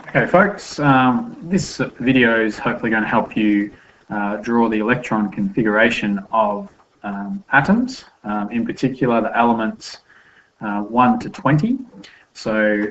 Okay folks, this video is hopefully going to help you draw the electron configuration of atoms, in particular the elements 1 to 20. So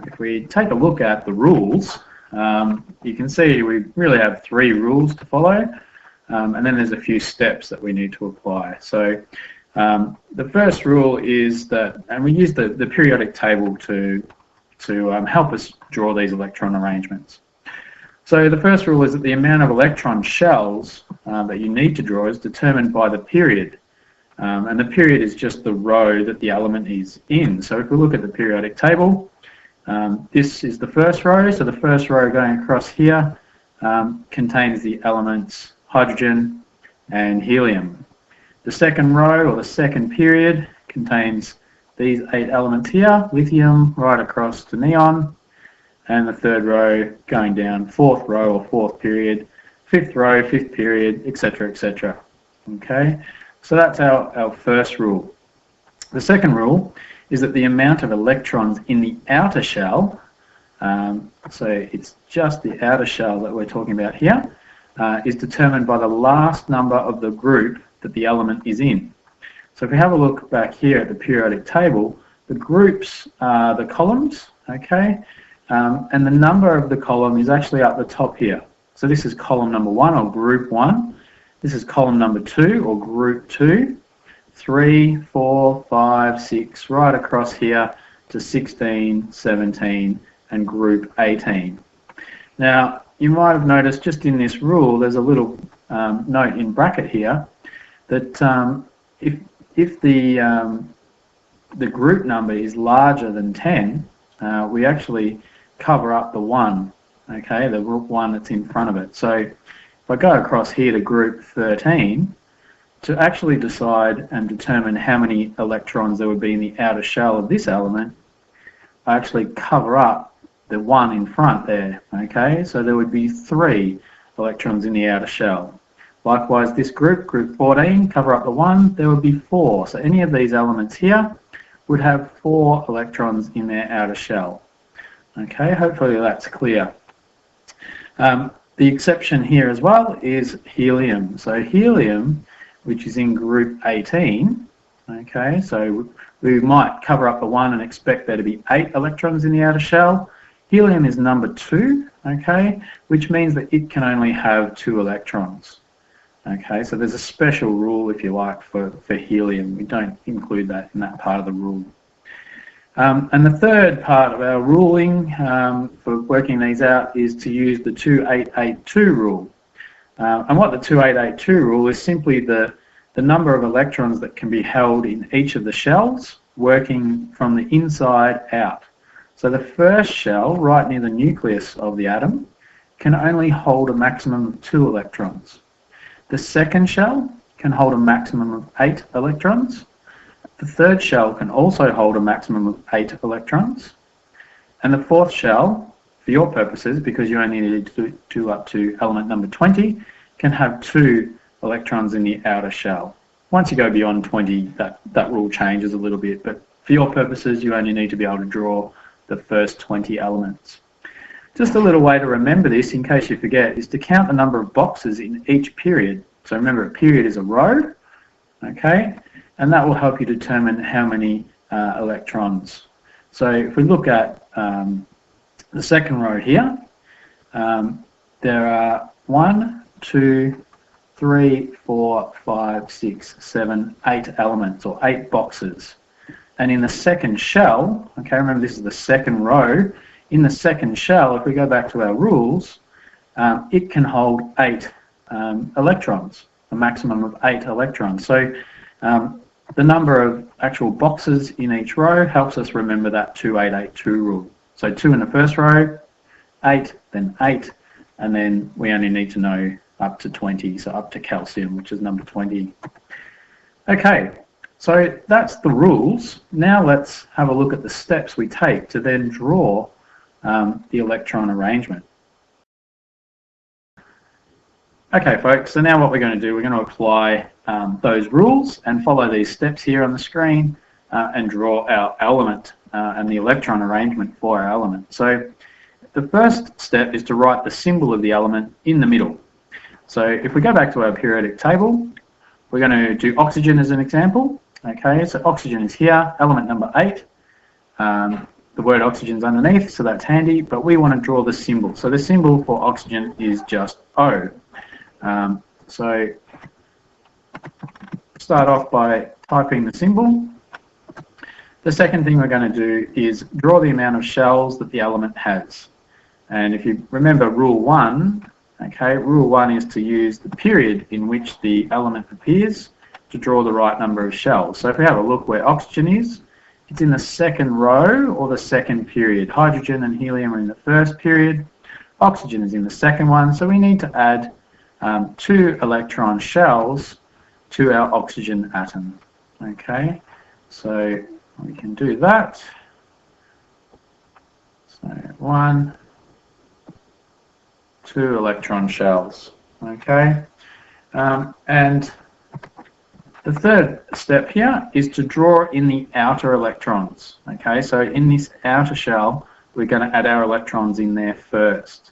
if we take a look at the rules, you can see we really have 3 rules to follow, and then there's a few steps that we need to apply. So the first rule is that, and we use the periodic table to help us draw these electron arrangements. So the first rule is that the amount of electron shells that you need to draw is determined by the period. And the period is just the row that the element is in. So if we look at the periodic table, this is the first row. So the first row going across here contains the elements hydrogen and helium. The second row, or the second period, contains these 8 elements here, lithium right across to neon, and the third row going down, 4th row or 4th period, 5th row, 5th period, etc., etc. Okay, so that's our first rule. The second rule is that the amount of electrons in the outer shell, so it's just the outer shell that we're talking about here, is determined by the last number of the group that the element is in. So if we have a look back here at the periodic table, the groups are the columns, okay, and the number of the column is actually up the top here. So this is column number 1 or group 1. This is column number 2 or group 2, 3, 4, 5, 6, right across here to 16, 17 and group 18. Now you might have noticed just in this rule there's a little note in bracket here that if the group number is larger than 10, we actually cover up the 1, okay, the 1 that's in front of it. So if I go across here to group 13, to actually decide and determine how many electrons there would be in the outer shell of this element, I actually cover up the 1 in front there, okay, so there would be 3 electrons in the outer shell. Likewise, this group, group 14, cover up the 1, there would be 4. So any of these elements here would have 4 electrons in their outer shell. Okay, hopefully that's clear. The exception here as well is helium. So helium, which is in group 18, okay, so we might cover up the 1 and expect there to be 8 electrons in the outer shell. Helium is number 2, okay, which means that it can only have 2 electrons. Okay, so there's a special rule, if you like, for helium. We don't include that in that part of the rule. And the third part of our ruling for working these out is to use the 2882 rule. And what the 2882 rule is simply the number of electrons that can be held in each of the shells working from the inside out. So the first shell, right near the nucleus of the atom, can only hold a maximum of 2 electrons. The second shell can hold a maximum of 8 electrons. The third shell can also hold a maximum of 8 electrons. And the fourth shell, for your purposes, because you only need to do up to element number 20, can have 2 electrons in the outer shell. Once you go beyond 20, that rule changes a little bit, but for your purposes, you only need to be able to draw the first 20 elements. Just a little way to remember this, in case you forget, is to count the number of boxes in each period. So remember, a period is a row, okay, and that will help you determine how many electrons. So if we look at the second row here, there are 1, 2, 3, 4, 5, 6, 7, 8 elements, or 8 boxes. And in the second shell, okay, remember this is the second row, in the second shell, if we go back to our rules, it can hold 8 electrons, a maximum of 8 electrons. So the number of actual boxes in each row helps us remember that 2882 rule. So 2 in the first row, 8, then 8, and then we only need to know up to 20, so up to calcium, which is number 20. Okay, so that's the rules. Now let's have a look at the steps we take to then draw the electron arrangement. Okay folks, so now what we're going to do, we're going to apply those rules and follow these steps here on the screen and draw our element and the electron arrangement for our element. So the first step is to write the symbol of the element in the middle. So if we go back to our periodic table, we're going to do oxygen as an example. Okay, so oxygen is here, element number 8. The word oxygen is underneath, so that's handy, but we want to draw the symbol. So the symbol for oxygen is just O. So start off by typing the symbol. The second thing we're going to do is draw the amount of shells that the element has. And if you remember rule 1, okay, rule 1 is to use the period in which the element appears to draw the right number of shells. So if we have a look where oxygen is, it's in the second row or the second period. Hydrogen and helium are in the first period. Oxygen is in the second one, so we need to add 2 electron shells to our oxygen atom. Okay, so we can do that. So 1, 2 electron shells. Okay, and the third step here is to draw in the outer electrons. Okay, so in this outer shell, we're going to add our electrons in there first.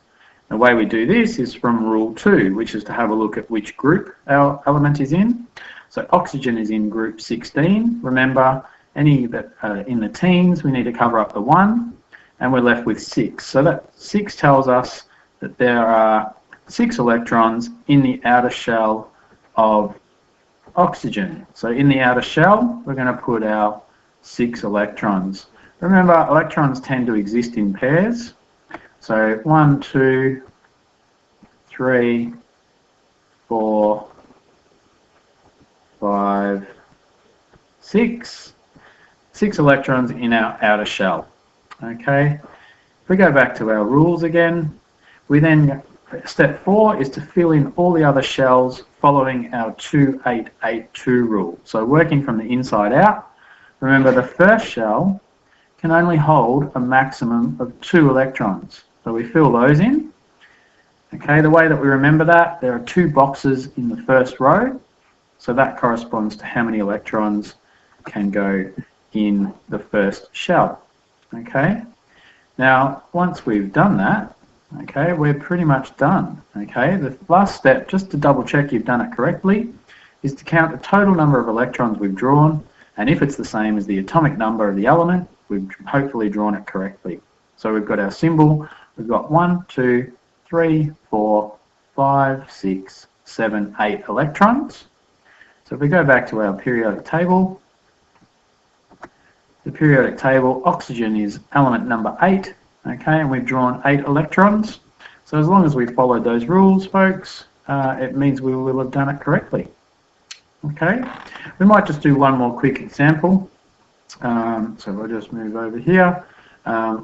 The way we do this is from rule 2, which is to have a look at which group our element is in. So oxygen is in group 16. Remember, any that are in the teens, we need to cover up the 1, and we're left with 6. So that 6 tells us that there are 6 electrons in the outer shell of oxygen. So in the outer shell, we're going to put our 6 electrons. Remember, electrons tend to exist in pairs. So 1, 2, 3, 4, 5, 6. 6 electrons in our outer shell. Okay. If we go back to our rules again, we then, step 4 is to fill in all the other shells following our 2882 rule. So working from the inside out, remember the first shell can only hold a maximum of 2 electrons. So we fill those in. Okay, the way that we remember that, there are 2 boxes in the first row. So that corresponds to how many electrons can go in the first shell. Okay, now once we've done that, okay, we're pretty much done. Okay, the last step, just to double check you've done it correctly, is to count the total number of electrons we've drawn, and if it's the same as the atomic number of the element, we've hopefully drawn it correctly. So we've got our symbol, we've got 1, 2, 3, 4, 5, 6, 7, 8 electrons. So if we go back to our periodic table, the periodic table, oxygen is element number 8, okay, and we've drawn 8 electrons. So as long as we followed those rules, folks, it means we will have done it correctly. Okay, we might just do one more quick example. So we'll just move over here.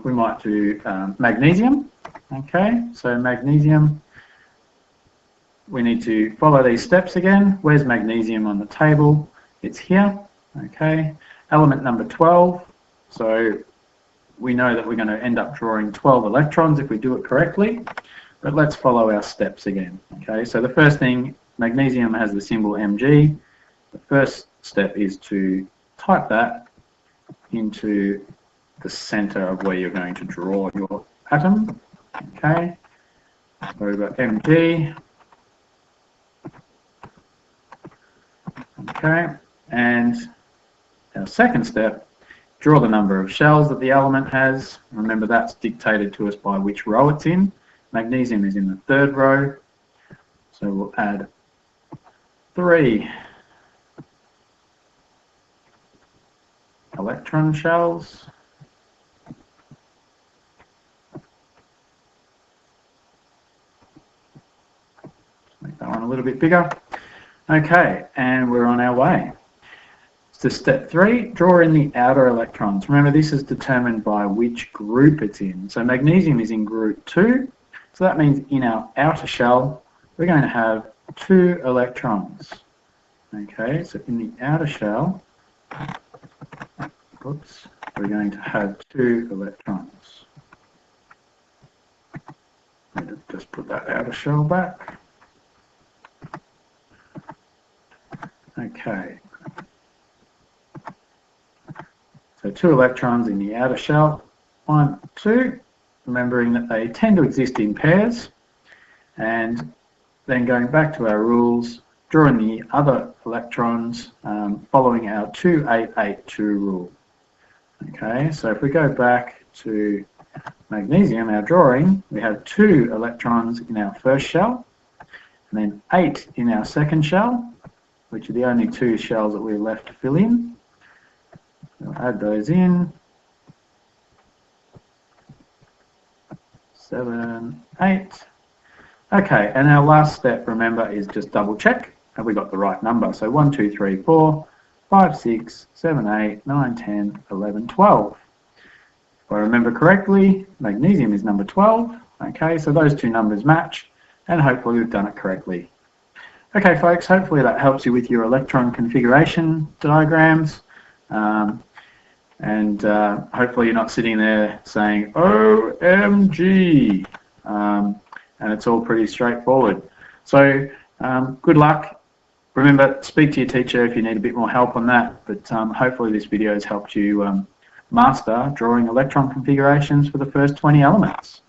We might do magnesium. Okay, so magnesium, we need to follow these steps again. Where's magnesium on the table? It's here. Okay, element number 12. So we know that we're going to end up drawing 12 electrons if we do it correctly, but let's follow our steps again. Okay, so the first thing, magnesium has the symbol Mg. The first step is to type that into the center of where you're going to draw your atom. Okay, so we've got Mg. Okay, and our second step, draw the number of shells that the element has. Remember, that's dictated to us by which row it's in. Magnesium is in the third row, so we'll add 3 electron shells. Make that one a little bit bigger. Okay, and we're on our way. So step 3, draw in the outer electrons. Remember, this is determined by which group it's in. So magnesium is in group 2, so that means in our outer shell, we're going to have 2 electrons. Okay, so in the outer shell, oops, we're going to have 2 electrons. Let me just put that outer shell back. Okay. So 2 electrons in the outer shell. 1, 2. remembering that they tend to exist in pairs, and then going back to our rules, drawing the other electrons following our 2882 rule. Okay, so if we go back to magnesium, our drawing, we have 2 electrons in our first shell, and then 8 in our second shell, which are the only 2 shells that we're left to fill in. We'll add those in. 7, 8. Okay, and our last step, remember, is just double check have we got the right number. So 1, 2, 3, 4, 5, 6, 7, 8, 9, 10, 11, 12. If I remember correctly, magnesium is number 12. Okay, so those 2 numbers match, and hopefully we've done it correctly. Okay, folks, hopefully that helps you with your electron configuration diagrams. Hopefully you're not sitting there saying, OMG, and it's all pretty straightforward. So good luck. Remember, speak to your teacher if you need a bit more help on that, but hopefully this video has helped you master drawing electron configurations for the first 20 elements.